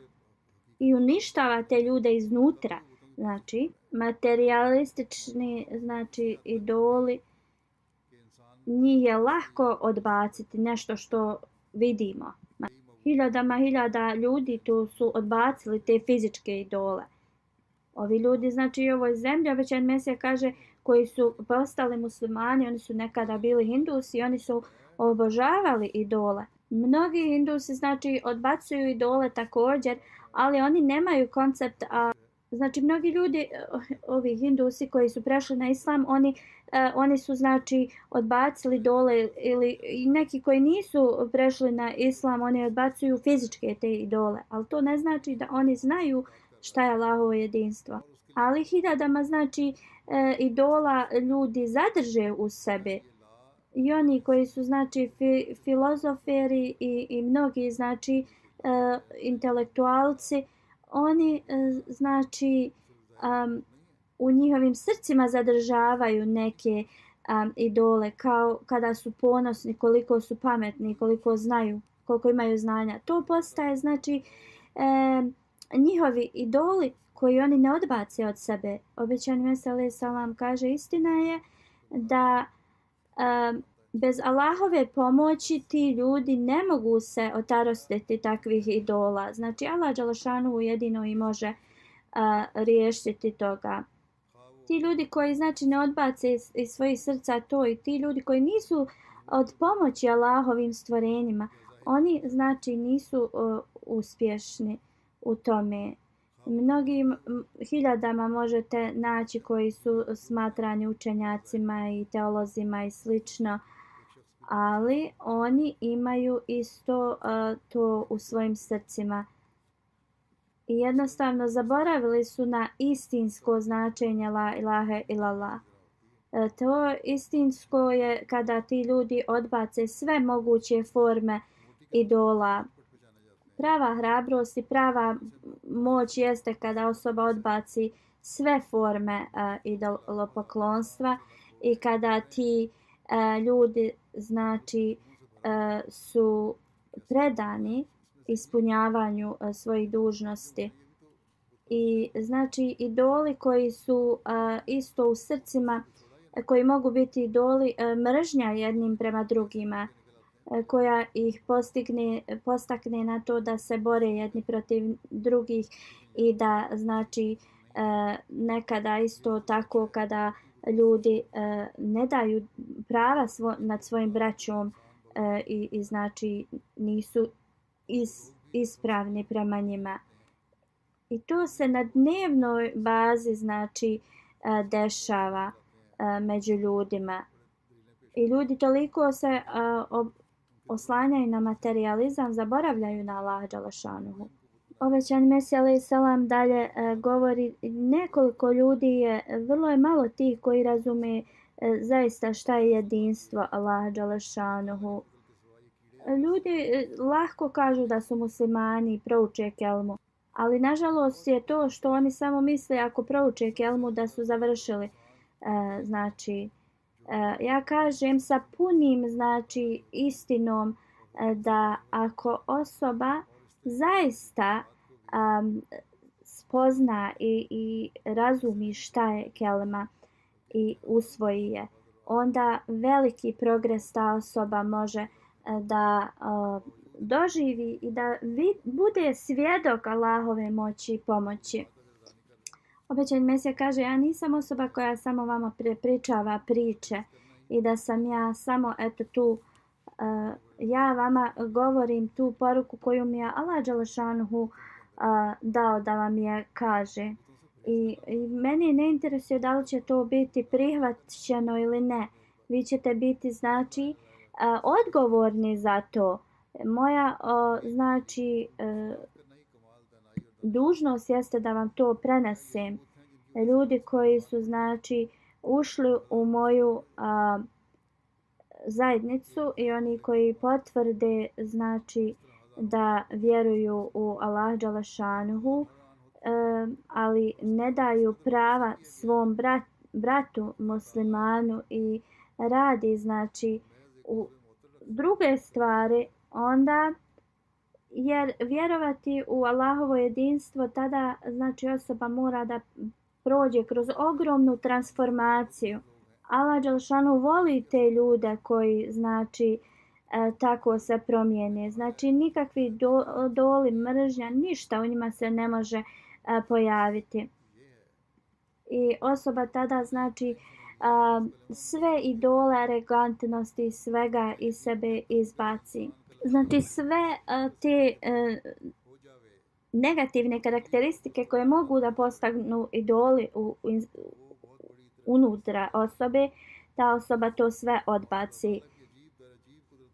i uništava te ljude iznutra. Znači materialistični znači idoli, njih je lahko odbaciti, nešto što vidimo. Hiljada ljudi tu su odbacili te fizičke idole. Ovi ljudi, znači i ovoj zemlji, obećan Mesija kaže, koji su postali muslimani, oni su nekada bili hindusi, oni su obožavali idole. Mnogi hindusi znači odbacuju idole također, ali oni nemaju koncept, znači mnogi ljudi, ovi hindusi koji su prešli na islam, oni su znači odbacili idole, ili neki koji nisu prešli na islam, oni odbacuju fizičke te idole, ali to ne znači da oni znaju šta je Allahovo jedinstvo. Ali hiljadama znači idola ljudi zadrže u sebe. I oni koji su znači filozoferi i mnogi znači intelektualci, oni znači u njihovim srcima zadržavaju neke idole, kao kada su ponosni, koliko su pametni, koliko znaju, koliko imaju znanja. To postaje znači njihovi idoli koji oni ne odbace od sebe. Obećani Mesih alejhi selam kaže, istina je da bez Allahove pomoći ti ljudi ne mogu se otarostiti takvih idola. Znači Allah dželešanu jedino i može riješiti toga. Ti ljudi koji znači ne odbace iz svojih srca to, i ti ljudi koji nisu od pomoći Allahovim stvorenjima, oni znači nisu uspješni u tome. Mnogim hiljadama možete naći koji su smatrani učenjacima i teolozima i slično, ali oni imaju isto to u svojim srcima. I jednostavno zaboravili su na istinsko značenje la ilaha illallah. To istinsko je kada ti ljudi odbace sve moguće forme idola. Prava hrabrost i prava moć jeste kada osoba odbaci sve forme idolopoklonstva i kada ti ljudi znači su predani ispunjavanju svojih dužnosti. I znači idoli koji su isto u srcima, koji mogu biti idoli mržnja jednim prema drugima, koja ih postakne na to da se bore jedni protiv drugih i da znači nekada isto tako kada ljudi ne daju prava nad svojim braćom i znači nisu ispravni prema njima. I to se na dnevnoj bazi znači dešava među ljudima. I ljudi toliko se oslanjaju na materijalizam, zaboravljaju na Allaha dželešanuhu. Obećani Mesija alejhi selam dalje govori nekoliko ljudi je, vrlo je malo tih koji razume zaista šta je jedinstvo Allaha dželešanuhu. Ljudi lahko kažu da su muslimani i prouče kelmu, ali nažalost je to što oni samo misle ako prouče kelmu da su završili. Znači, ja kažem sa punim znači istinom da ako osoba zaista spozna i razumi šta je kelma i usvoji je, onda veliki progres ta osoba može da doživi i da bude svjedok Allahove moći i pomoći. Obećani Mesija kaže, ja nisam osoba koja samo vama prepričava priče i da sam ja samo eto tu, ja vama govorim tu poruku koju mi je Allah dželešanuhu dao da vam je kaže. I meni ne interesuje da li će to biti prihvaćeno ili ne. Vi ćete biti znači odgovorni za to. Moja znači dužnost jeste da vam to prenesem. Ljudi koji su znači ušli u moju zajednicu i oni koji potvrde znači da vjeruju u Allah dželešanuhu, ali ne daju prava svom bratu muslimanu i radi znači u druge stvari, onda jer vjerovati u Allahovo jedinstvo tada znači osoba mora da prođe kroz ogromnu transformaciju. Allah dželešanu voli te ljude koji znači tako se promijene. Znači nikakvi doli, mržnja, ništa u njima se ne može pojaviti. I osoba tada znači sve idole, arogantnosti, svega iz sebe izbaci. Znači sve te negativne karakteristike koje mogu da postaknu idoli unutra osobe, ta osoba to sve odbaci.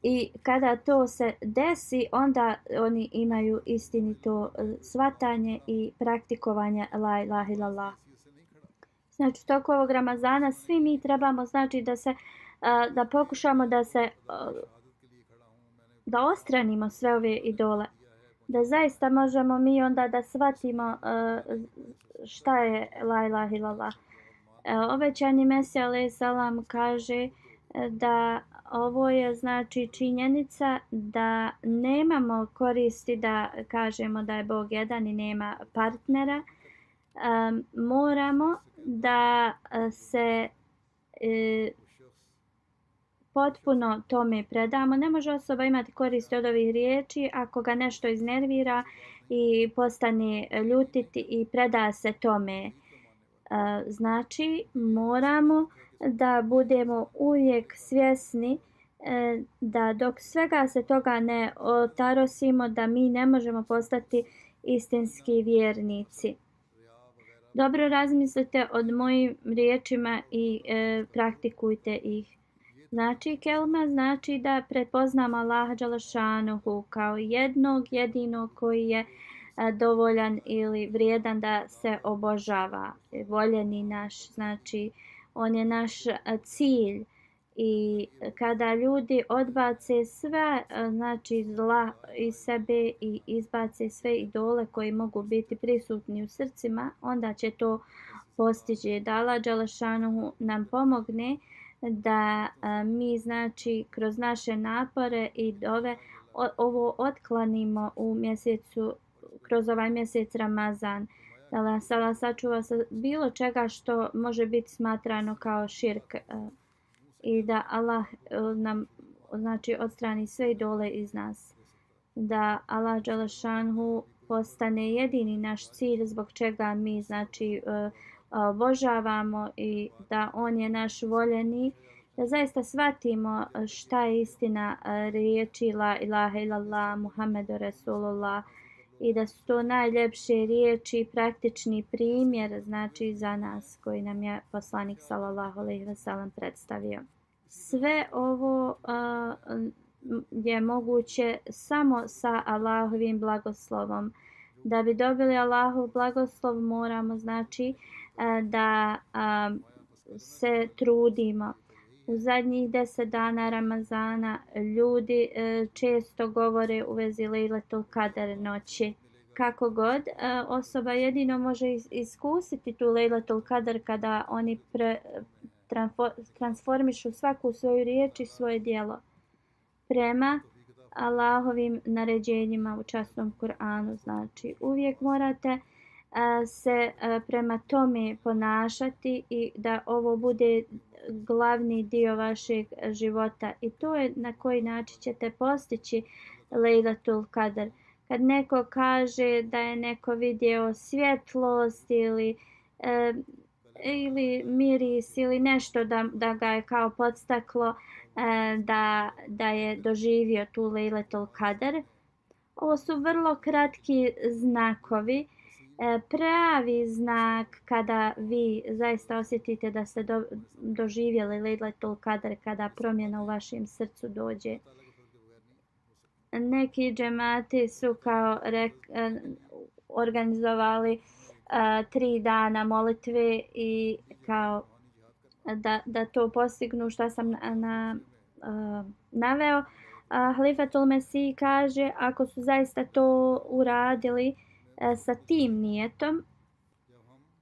I kada to se desi, onda oni imaju istinito shvatanje i praktikovanje la ilaha illallah. Znači, tokom ovog Ramazana svi mi trebamo znači da pokušamo da ostranimo sve ove idole. Da zaista možemo mi onda da shvatimo šta je la ilaha illallah. Obećani Mesija alejhi selam kaže da ovo je znači činjenica da nemamo koristi da kažemo da je Bog jedan i nema partnera. Moramo da se potpuno tome predamo. Ne može osoba imati koristi od ovih riječi ako ga nešto iznervira i postane ljutiti i preda se tome. Znači, moramo da budemo uvijek svjesni da dok svega se toga ne otarosimo, da mi ne možemo postati istinski vjernici. Dobro razmislite o mojim riječima i praktikujte ih. Znači, kelma znači da prepoznamo Allaha dželešanuhu kao jednog jedinog koji je dovoljan ili vrijedan da se obožava. Voljeni naš, znači on je naš cilj. I kada ljudi odbace sve znači zla iz sebe i izbace sve idole koji mogu biti prisutni u srcima, onda će to postići. Da Allah dželešanuhu nam pomogne da mi znači kroz naše napore i dove ovo otklanimo u mjesecu, kroz ovaj mjesec Ramazan. Da Allah sačuva sa bilo čega što može biti smatrano kao širk i da Allah nam znači odstrani sve idole iz nas. Da Allah dželešanhu postane jedini naš cilj zbog čega mi znači obožavamo i da on je naš voljeni, da zaista shvatimo šta je istina riječi la ilaha illallah Muhammedu Rasulullah i da su to najljepše riječi, praktični primjer znači za nas koji nam je poslanik sallallahu alejhi ve sellem predstavio. Sve ovo je moguće samo sa Allahovim blagoslovom. Da bi dobili Allahov blagoslov moramo znači da se trudimo. U zadnjih 10 dana Ramazana ljudi često govore u vezi Lejletul Kadar noći. Kako god, osoba jedino može iskusiti tu Lejletul Kadar kada oni transformišu svaku svoju riječ i svoje djelo prema Allahovim naređenjima u časnom Kur'anu. Znači, uvijek morate se prema tome ponašati i da ovo bude glavni dio vašeg života. I to je na koji način ćete postići Lejletul Kadar. Kad neko kaže da je neko vidio svjetlost ili miris ili nešto da ga je kao podstaklo da je doživio tu Lejletul Kadar. Ovo su vrlo kratki znakovi. Pravi znak kada vi zaista osjetite da ste doživjeli Lejletul Kadar, kada promjena u vašem srcu dođe. Neki džemati su kao organizovali 3 dana molitve i kao da to postignu što sam naveo. Halifatul Mesih kaže ako su zaista to uradili sa tim nijetom,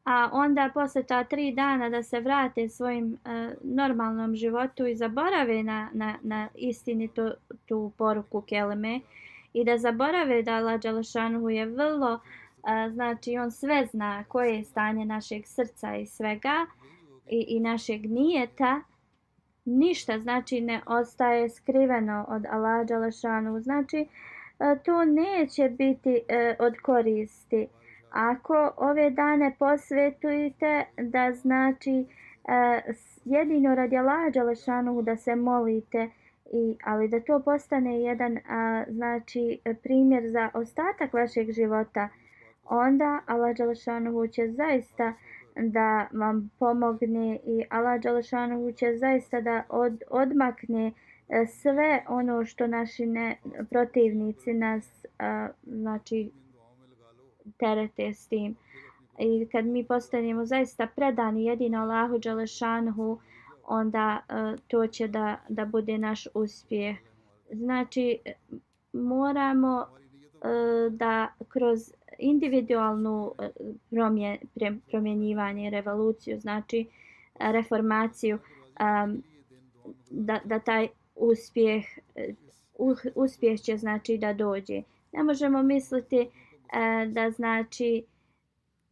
a onda poslije ta 3 dana da se vrate svojim normalnom životu i zaborave na istinitu tu poruku kelime i da zaborave da Allah dželešanuhu je vrlo, znači on sve zna koje je stanje našeg srca i svega i našeg nijeta, ništa znači ne ostaje skriveno od Allah dželešanuhu. Znači to neće biti od koristi. Ako ove dane posvetujete da znači jedino radi Allaha dželešanuhu da se molite, ali da to postane jedan znači primjer za ostatak vašeg života, onda Allah dželešanuhu će zaista da vam pomogne i Allah dželešanuhu će zaista da odmakne sve ono što naši protivnici nas znači terete s tim. I kad mi postanemo zaista predani jedino Allahu dželešanuhu, onda to će da bude naš uspjeh. Znači moramo da kroz individualnu promjenjivanje, revoluciju, znači reformaciju, da taj uspjeh će znači da dođe. Ne možemo misliti da znači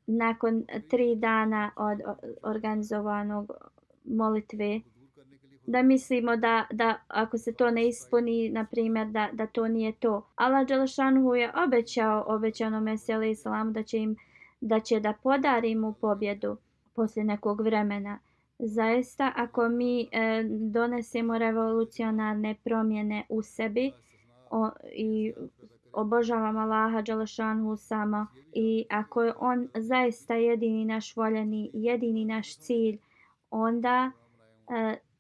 nakon 3 dana od organizovanog molitve da mislimo da ako se to ne ispuni, na primjer da to nije to. Allah dželešanuhu je obećano Mesiji alejhi selam da će da podari mu pobjedu poslije nekog vremena. Zaista ako mi donesemo revolucionarne promjene u sebi i obožavamo Allaha dželešanuhu samo i ako je on zaista jedini naš voljeni, jedini naš cilj, onda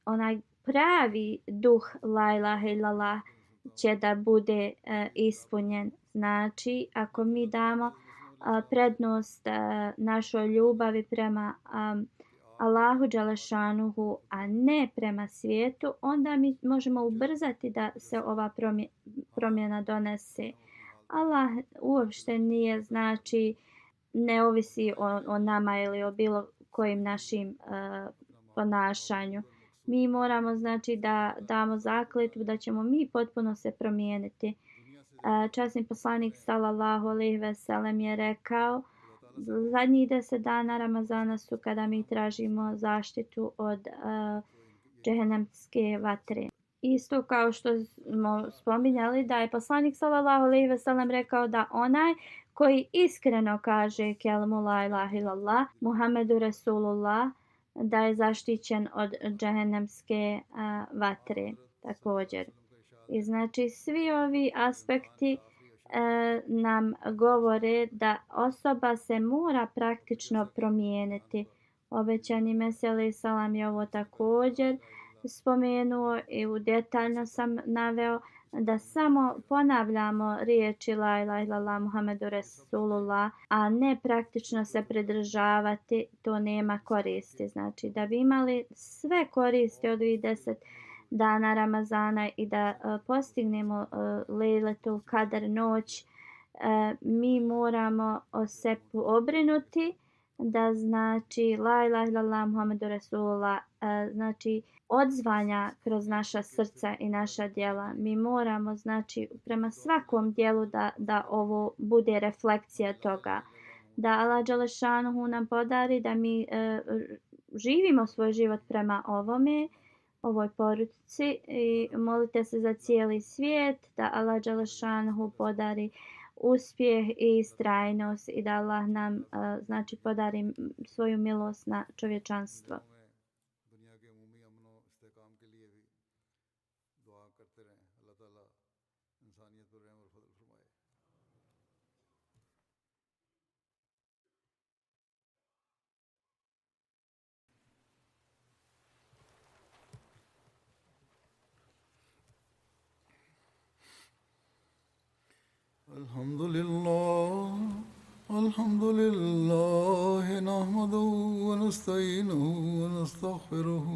onaj pravi duh la ilaha illallah će da bude ispunjen. Znači ako mi damo prednost našoj ljubavi prema Allahu dželešanuhu, a ne prema svijetu, onda mi možemo ubrzati da se ova promjena donese. Allah uopšte nije, znači, ne ovisi o nama ili o bilo kojim našim ponašanju. Mi moramo, znači, da damo zakletvu da ćemo mi potpuno se promijeniti. Časni poslanik sallallahu alejhi ve sellem je rekao: zadnjih 10 dana Ramazana su kada mi tražimo zaštitu od džehennemske vatre. Isto kao što smo spominjali da je poslanik sallallahu alejhi ve sellem rekao da onaj koji iskreno kaže kelimu la ilaha illallah Muhammedu Rasulullah da je zaštićen od džehennemske vatre također. I znači svi ovi aspekti nam govore da osoba se mora praktično promijeniti. Obećani Mesija alejhi selam je ovo također spomenuo i detaljno sam naveo da samo ponavljamo riječi la ilaha illallah Muhammedu Rasulullah, a ne praktično se pridržavati, to nema koristi. Znači da bi imali sve koristi od ovih 10 dana Ramazana i da postignemo Lejletul Kadar noć, mi moramo o sebi obrinuti da znači la ilaha illallah Muhammedu Rasulullah znači odzvanja kroz naša srca i naša djela. Mi moramo znači prema svakom djelu da ovo bude refleksija toga. Da Allah dželešanuhu nam podari da mi živimo svoj život prema ovoj poruci i molite se za cijeli svijet da Allah dželešanuhu podari uspjeh i istrajnost i da Allah nam znači podari svoju milost na čovječanstvo. दुनिया के उमूमी अमन व इस्तेकाम के लिए भी दुआ करते रहें। अल्लाह ताला इंसानियत पर रहम और फजल फरमाए। الحمد لله نحمده ونستعينه ونستغفره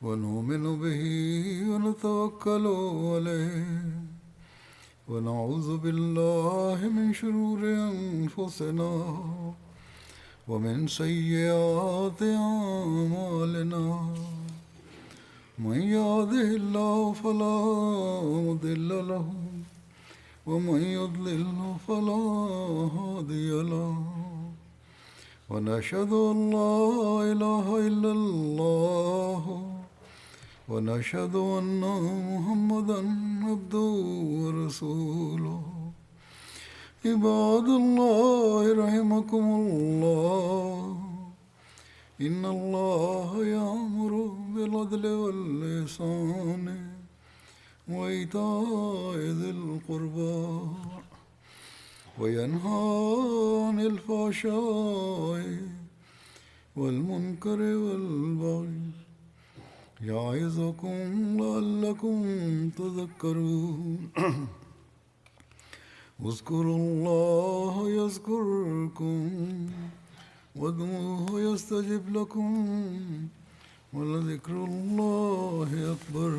ونؤمن به ونتوكل عليه ونعوذ بالله من شرور أنفسنا ومن سيئات أعمالنا من يهده الله فلا مضل له ومن يضلل فلا هادي له ونشهد أن لا إله إلا الله ونشهد أن محمدا عبده ورسوله عباد الله رحمكم الله إن الله يأمر بالعدل والإحسان وإيتاء ذي القربى وينهى عن الفحشاء والمنكر والبغي يعظكم لعلكم تذكرون اذكروا الله يذكركم وادعوه يستجب لكم ولذكر الله أكبر